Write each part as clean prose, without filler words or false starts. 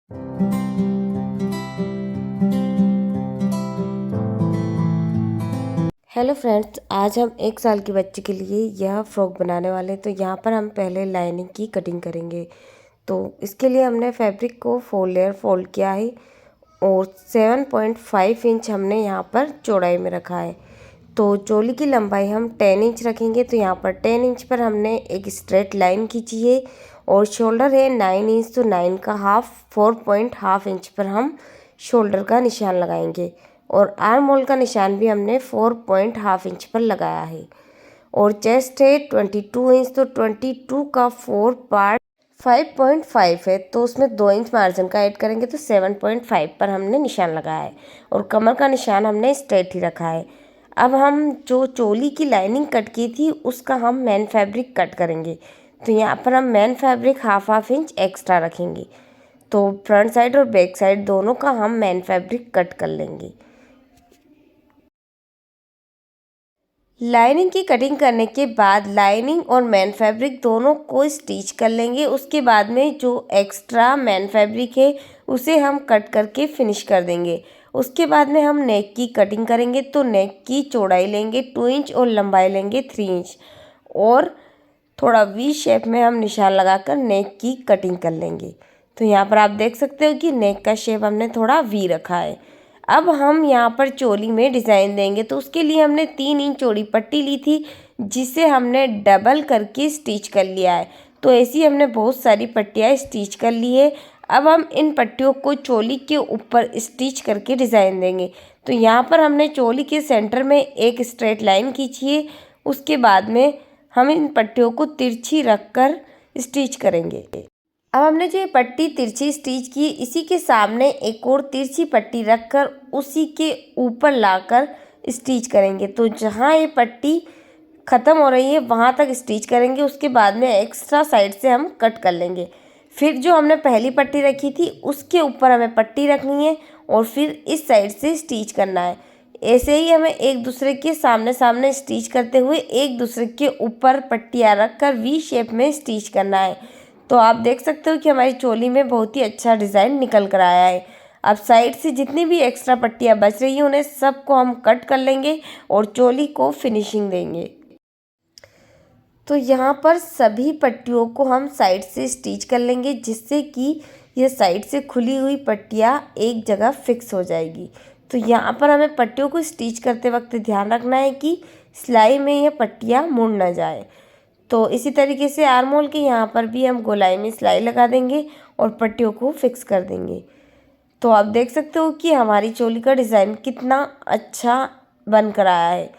Hello friends, आज हम 1 साल के बच्चे के लिए यह फ्रॉक बनाने वाले हैं। तो यहाँ पर हम पहले लाइनिंग की कटिंग करेंगे। तो इसके लिए हमने फैब्रिक को 4 लेयर फोल्ड किया है और 7.5 इंच हमने यहाँ पर चौड़ाई में रखा है। तो चोली की लंबाई हम 10 इंच रखेंगे। तो यहाँ पर 10 इंच पर हमने एक स्ट्रेट लाइन खींची है और शोल्डर है 9 इंच, तो 9 का हाफ 4.5 इंच पर हम शोल्डर का निशान लगाएंगे और आर्म होल का निशान भी हमने 4.5 इंच पर लगाया है। और चेस्ट है 22 इंच, तो 22 का 4 पार्ट 5.5 है, तो उसमें 2 इंच मार्जिन का ऐड करेंगे तो 7.5 पर हमने निशान लगाया है। और कमर का निशान हमने स्ट्रेट ही रखा है। अब हम जो चोली की लाइनिंग कट की थी उसका हम मेन फैब्रिक कट करेंगे। तो यहाँ पर हम main fabric half inch extra रखेंगे। तो फ्रंट साइड और बैक साइड दोनों का हम मेन फैब्रिक कट कर लेंगे। लाइनिंग की कटिंग करने के बाद लाइनिंग और मेन फैब्रिक दोनों को स्टिच कर लेंगे। उसके बाद में जो एक्स्ट्रा मेन फैब्रिक है उसे हम कट करके फिनिश कर देंगे। उसके बाद में हम नेक की कटिंग करेंगे। तो नेक की चौड़ाई लेंगे 2 इंच और लंबाई लेंगे 3 इंच और थोड़ा वी शेप में हम निशान लगाकर नेक की कटिंग कर लेंगे। तो यहाँ पर आप देख सकते हो कि नेक का शेप हमने थोड़ा वी रखा है। अब हम यहाँ पर चोली में डिज़ाइन देंगे। तो उसके लिए हमने 3 इंच चौड़ी पट्टी ली थी जिसे हमने डबल करके स्टिच कर लिया है। तो ऐसी हमने बहुत सारी पट्टियाँ स्टिच कर ली है। अब हम इन पट्टियों को चोली के ऊपर स्टिच करके डिज़ाइन देंगे। तो यहाँ पर हमने चोली के सेंटर में एक स्ट्रेट लाइन खींची है। उसके बाद में हम इन पट्टियों को तिरछी रखकर स्टिच करेंगे। अब हमने जो ये पट्टी तिरछी स्टिच की, इसी के सामने एक और तिरछी पट्टी रखकर उसी के ऊपर लाकर स्टिच करेंगे। तो जहाँ ये पट्टी ख़त्म हो रही है वहाँ तक स्टिच करेंगे। उसके बाद में एक्स्ट्रा साइड से हम कट कर लेंगे। फिर जो हमने पहली पट्टी रखी थी उसके ऊपर हमें पट्टी रखनी है और फिर इस साइड से स्टिच करना है। ऐसे ही हमें एक दूसरे के सामने सामने स्टिच करते हुए एक दूसरे के ऊपर पट्टियाँ रखकर वी शेप में स्टिच करना है। तो आप देख सकते हो कि हमारी चोली में बहुत ही अच्छा डिज़ाइन निकल कर आया है। अब साइड से जितनी भी एक्स्ट्रा पट्टियाँ बच रही हैं उन्हें सबको हम कट कर लेंगे और चोली को फिनिशिंग देंगे। तो यहाँ पर सभी पट्टियों को हम साइड से स्टिच कर लेंगे जिससे कि ये साइड से खुली हुई पट्टियाँ एक जगह फिक्स हो जाएगी। तो यहाँ पर हमें पट्टियों को स्टिच करते वक्त ध्यान रखना है कि सिलाई में ये पट्टियाँ मुड़ ना जाए। तो इसी तरीके से आर्म होल के यहाँ पर भी हम गोलाई में सिलाई लगा देंगे और पट्टियों को फिक्स कर देंगे। तो आप देख सकते हो कि हमारी चोली का डिज़ाइन कितना अच्छा बन कर आया है।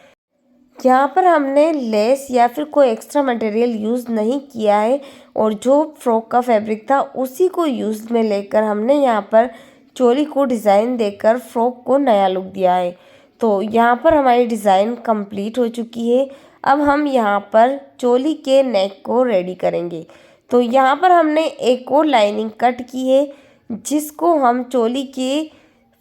यहाँ पर हमने लेस या फिर कोई एक्स्ट्रा मटेरियल यूज़ नहीं किया है और जो फ्रॉक का फैब्रिक था उसी को यूज़ में लेकर हमने यहाँ पर चोली को डिज़ाइन देकर फ्रॉक को नया लुक दिया है। तो यहाँ पर हमारी डिज़ाइन कंप्लीट हो चुकी है। अब हम यहाँ पर चोली के नेक को रेडी करेंगे। तो यहाँ पर हमने एक और लाइनिंग कट की है जिसको हम चोली के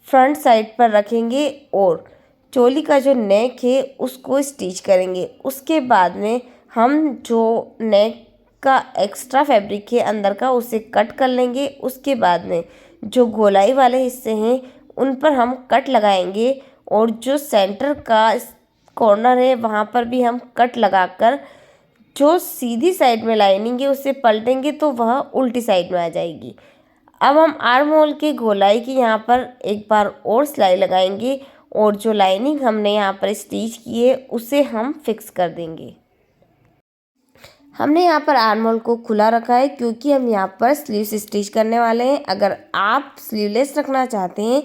फ्रंट साइड पर रखेंगे और चोली का जो नेक है उसको स्टिच करेंगे। उसके बाद में हम जो नेक का एक्स्ट्रा फैब्रिक है अंदर का उसे कट कर लेंगे। उसके बाद में जो गोलाई वाले हिस्से हैं उन पर हम कट लगाएंगे और जो सेंटर का कॉर्नर है वहाँ पर भी हम कट लगाकर जो सीधी साइड में लाइनिंग है उसे पलटेंगे तो वह उल्टी साइड में आ जाएगी। अब हम आर्म होल के गोलाई की यहाँ पर एक बार और सिलाई लगाएंगे और जो लाइनिंग हमने यहाँ पर स्टिच की है उसे हम फिक्स कर देंगे। हमने यहाँ पर आर्म होल को खुला रखा है क्योंकि हम यहाँ पर स्लीव्स स्टिच करने वाले हैं। अगर आप स्लीवलेस रखना चाहते हैं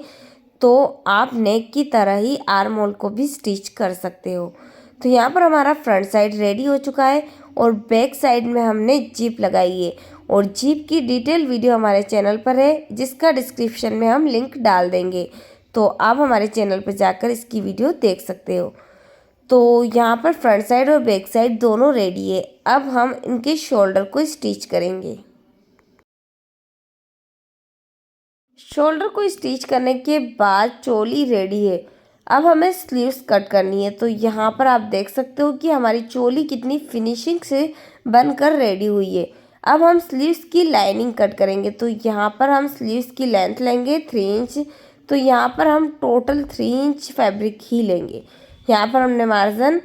तो आप नेक की तरह ही आर्म होल को भी स्टिच कर सकते हो। तो यहाँ पर हमारा फ्रंट साइड रेडी हो चुका है और बैक साइड में हमने जिप लगाई है और जिप की डिटेल वीडियो हमारे चैनल पर है जिसका डिस्क्रिप्शन में हम लिंक डाल देंगे। तो आप हमारे चैनल पर जाकर इसकी वीडियो देख सकते हो। तो यहाँ पर फ्रंट साइड और बैक साइड दोनों रेडी है। अब हम इनके शोल्डर को स्टिच करेंगे। शोल्डर को स्टिच करने के बाद चोली रेडी है। अब हमें स्लीव्स कट करनी है। तो यहाँ पर आप देख सकते हो कि हमारी चोली कितनी फिनिशिंग से बनकर रेडी हुई है। अब हम स्लीव्स की लाइनिंग कट करेंगे। तो यहाँ पर हम स्लीव्स की लेंथ लेंगे 3 इंच। तो यहाँ पर हम टोटल 3 इंच फैब्रिक ही लेंगे। यहाँ पर हमने मार्जिन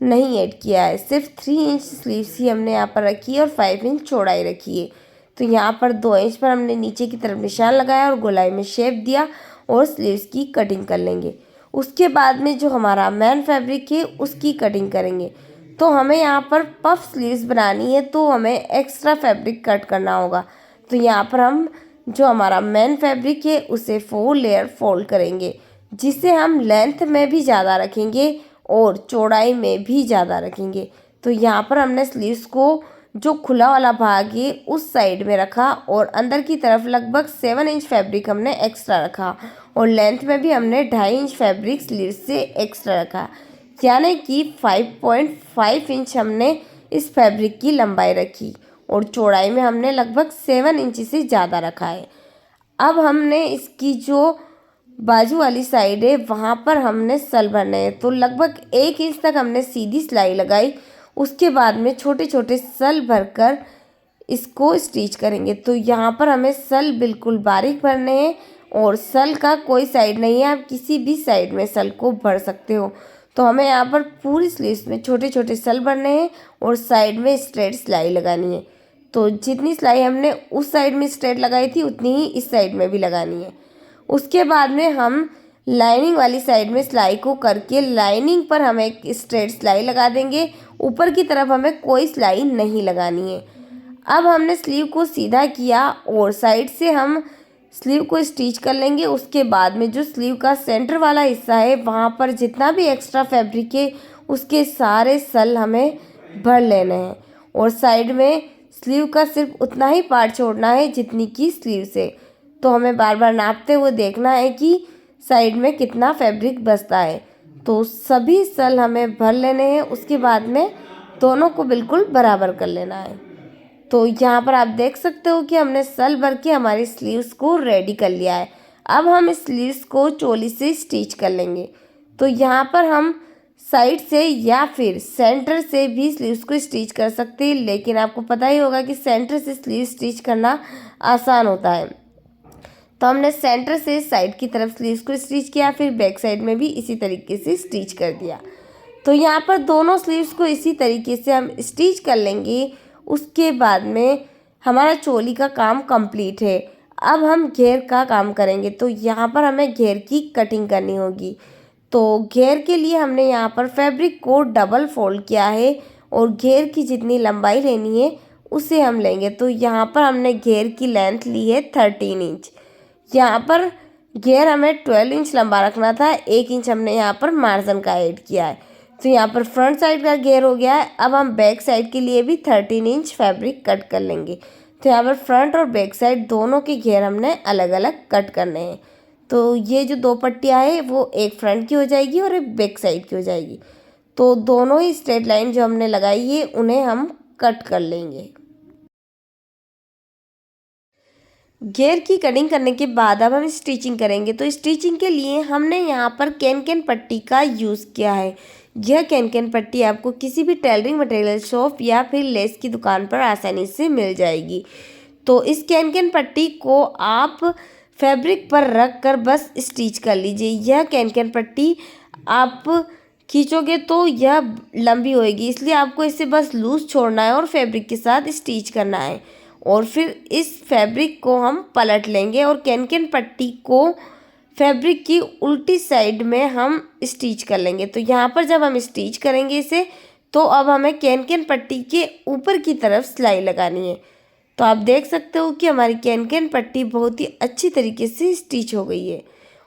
नहीं ऐड किया है, सिर्फ 3 इंच स्लीव्स ही हमने यहाँ पर रखी है और 5 इंच चौड़ाई रखी है। तो यहाँ पर 2 इंच पर हमने नीचे की तरफ निशान लगाया और गोलाई में शेप दिया और स्लीव्स की कटिंग कर लेंगे। उसके बाद में जो हमारा मेन फैब्रिक है उसकी कटिंग करेंगे। तो हमें यहाँ पर पफ स्लीव्स बनानी है, तो हमें एक्स्ट्रा फैब्रिक कट करना होगा। तो यहाँ पर हम जो हमारा मेन फैब्रिक है उसे 4 लेयर फोल्ड करेंगे, जिसे हम लेंथ में भी ज़्यादा रखेंगे और चौड़ाई में भी ज़्यादा रखेंगे। तो यहाँ पर हमने स्लीव्स को जो खुला वाला भाग है उस साइड में रखा और अंदर की तरफ लगभग 7 इंच फैब्रिक हमने एक्स्ट्रा रखा और लेंथ में भी हमने 2.5 इंच फैब्रिक स्लीव्स से एक्स्ट्रा रखा, यानी कि 5.5 इंच हमने इस फैब्रिक की लंबाई रखी और चौड़ाई में हमने लगभग 7 इंच से ज़्यादा रखा है। अब हमने इसकी जो बाजू वाली साइड है वहाँ पर हमने सल भरने हैं। तो लगभग 1 इंच तक हमने सीधी सिलाई लगाई। उसके बाद में छोटे छोटे सल भरकर इसको स्टिच करेंगे। तो यहाँ पर हमें सल बिल्कुल बारीक भरने हैं और सल का कोई साइड नहीं है, आप किसी भी साइड में सल को भर सकते हो। तो हमें यहाँ पर पूरी स्लीव्स में छोटे छोटे सल भरने हैं और साइड में स्ट्रेट सिलाई लगानी है। तो जितनी सिलाई हमने उस साइड में स्ट्रेट लगाई थी उतनी ही इस साइड में भी लगानी है। उसके बाद में हम लाइनिंग वाली साइड में सिलाई को करके लाइनिंग पर हम एक स्ट्रेट सिलाई लगा देंगे। ऊपर की तरफ हमें कोई सिलाई नहीं लगानी है। अब हमने स्लीव को सीधा किया और साइड से हम स्लीव को स्टिच कर लेंगे। उसके बाद में जो स्लीव का सेंटर वाला हिस्सा है वहाँ पर जितना भी एक्स्ट्रा फैब्रिक है उसके सारे सल हमें भर लेने हैं और साइड में स्लीव का सिर्फ उतना ही पार्ट छोड़ना है जितनी की स्लीव से। तो हमें बार बार नापते हुए देखना है कि साइड में कितना फैब्रिक बचता है। तो सभी सल हमें भर लेने हैं। उसके बाद में दोनों को बिल्कुल बराबर कर लेना है। तो यहाँ पर आप देख सकते हो कि हमने सल भर के हमारी स्लीव्स को रेडी कर लिया है। अब हम इस स्लीव्स को चोली से स्टिच कर लेंगे। तो यहाँ पर हम साइड से या फिर सेंटर से भी स्लीव्स को स्टिच कर सकते हैं, लेकिन आपको पता ही होगा कि सेंटर से स्लीव स्टिच करना आसान होता है। तो हमने सेंटर से साइड की तरफ स्लीव्स को स्टिच किया, फिर बैक साइड में भी इसी तरीके से स्टिच कर दिया। तो यहाँ पर दोनों स्लीव्स को इसी तरीके से हम स्टिच कर लेंगे। उसके बाद में हमारा चोली का काम कंप्लीट है। अब हम घेर का काम करेंगे। तो यहाँ पर हमें घेर की कटिंग करनी होगी। तो घेर के लिए हमने यहाँ पर फैब्रिक को डबल फोल्ड किया है और घेर की जितनी लंबाई लेनी है उसे हम लेंगे। तो यहाँ पर हमने घेर की लेंथ ली है 13 इंच। यहाँ पर घेर हमें 12 इंच लंबा रखना था, 1 इंच हमने यहाँ पर मार्जिन का ऐड किया है। तो यहाँ पर फ्रंट साइड का घेर हो गया है। अब हम बैक साइड के लिए भी 13 इंच फैब्रिक कट कर लेंगे। तो यहाँ पर फ्रंट और बैक साइड दोनों के घेर हमने अलग अलग कट करने हैं। तो ये जो 2 पट्टियाँ हैं वो एक फ्रंट की हो जाएगी और एक बैक साइड की हो जाएगी। तो दोनों ही स्ट्रेट लाइन जो हमने लगाई है उन्हें हम कट कर लेंगे। घेर की कटिंग करने के बाद अब हम स्टिचिंग करेंगे। तो स्टिचिंग के लिए हमने यहाँ पर कैन पट्टी का यूज़ किया है। यह कैन पट्टी आपको किसी भी टेलरिंग मटेरियल शॉप या फिर लेस की दुकान पर आसानी से मिल जाएगी। तो इस कैन पट्टी को आप फैब्रिक पर रख कर बस स्टिच कर लीजिए। यह कैन पट्टी आप खींचोगे तो यह लंबी होएगी, इसलिए आपको इसे बस लूज छोड़ना है और फैब्रिक के साथ स्टिच करना है। और फिर इस फैब्रिक को हम पलट लेंगे और कैन पट्टी को फैब्रिक की उल्टी साइड में हम स्टिच कर लेंगे। तो यहाँ पर जब हम स्टिच करेंगे इसे, तो अब हमें कैन पट्टी के ऊपर की तरफ सिलाई लगानी है। तो आप देख सकते हो कि हमारी कैन पट्टी बहुत ही अच्छी तरीके से स्टिच हो गई है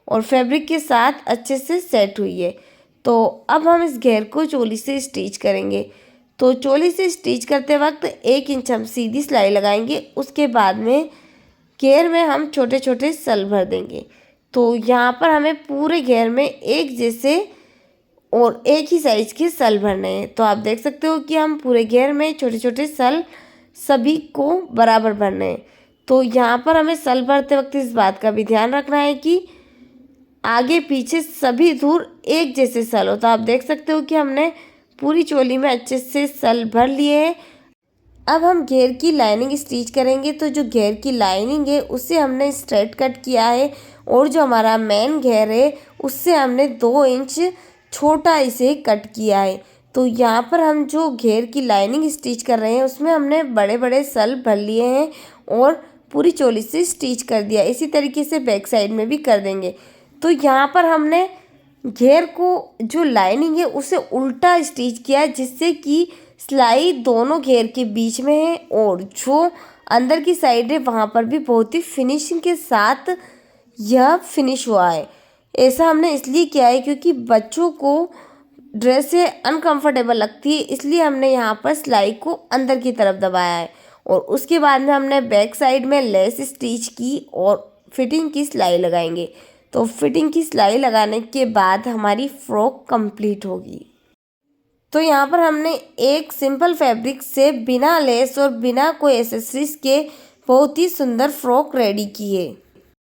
और फैब्रिक के साथ अच्छे से सेट हुई है। तो अब हम इस घेर को चोली से स्टिच करेंगे। तो चोली से स्टिच करते वक्त 1 इंच हम सीधी सिलाई लगाएंगे। उसके बाद में घेर में हम छोटे छोटे सल भर देंगे। तो यहाँ पर हमें पूरे घेर में एक जैसे और एक ही साइज के सल भरने हैं। तो आप देख सकते हो कि हम पूरे घेर में छोटे छोटे सल सभी को बराबर भरने हैं। तो यहाँ पर हमें सल भरते वक्त इस बात का भी ध्यान रखना है कि आगे पीछे सभी दूर एक जैसे सल हो। तो आप देख सकते हो कि हमने पूरी चोली में अच्छे से सल भर लिए हैं। अब हम घेर की लाइनिंग स्टिच करेंगे। तो जो घेर की लाइनिंग है उससे हमने स्ट्रेट कट किया है और जो हमारा मेन घेर है उससे हमने 2 इंच छोटा इसे कट किया है। तो यहाँ पर हम जो घेर की लाइनिंग स्टिच कर रहे हैं उसमें हमने बड़े बड़े सल भर लिए हैं और पूरी चोली से स्टिच कर दिया। इसी तरीके से बैक साइड में भी कर देंगे। तो यहाँ पर हमने घेर को जो लाइनिंग है उसे उल्टा स्टिच किया जिससे कि सिलाई दोनों घेर के बीच में है और जो अंदर की साइड है वहाँ पर भी बहुत ही फिनिशिंग के साथ यह फिनिश हुआ है। ऐसा हमने इसलिए किया है क्योंकि बच्चों को ड्रेस से अनकंफर्टेबल लगती है, इसलिए हमने यहाँ पर सिलाई को अंदर की तरफ दबाया है। और उसके बाद में हमने बैक साइड में लेस स्टिच की और फिटिंग की सिलाई लगाएंगे। तो फिटिंग की सिलाई लगाने के बाद हमारी फ्रॉक कंप्लीट होगी। तो यहाँ पर हमने एक सिंपल फैब्रिक से बिना लेस और बिना कोई एसेसरीज के बहुत ही सुंदर फ्रॉक रेडी की है।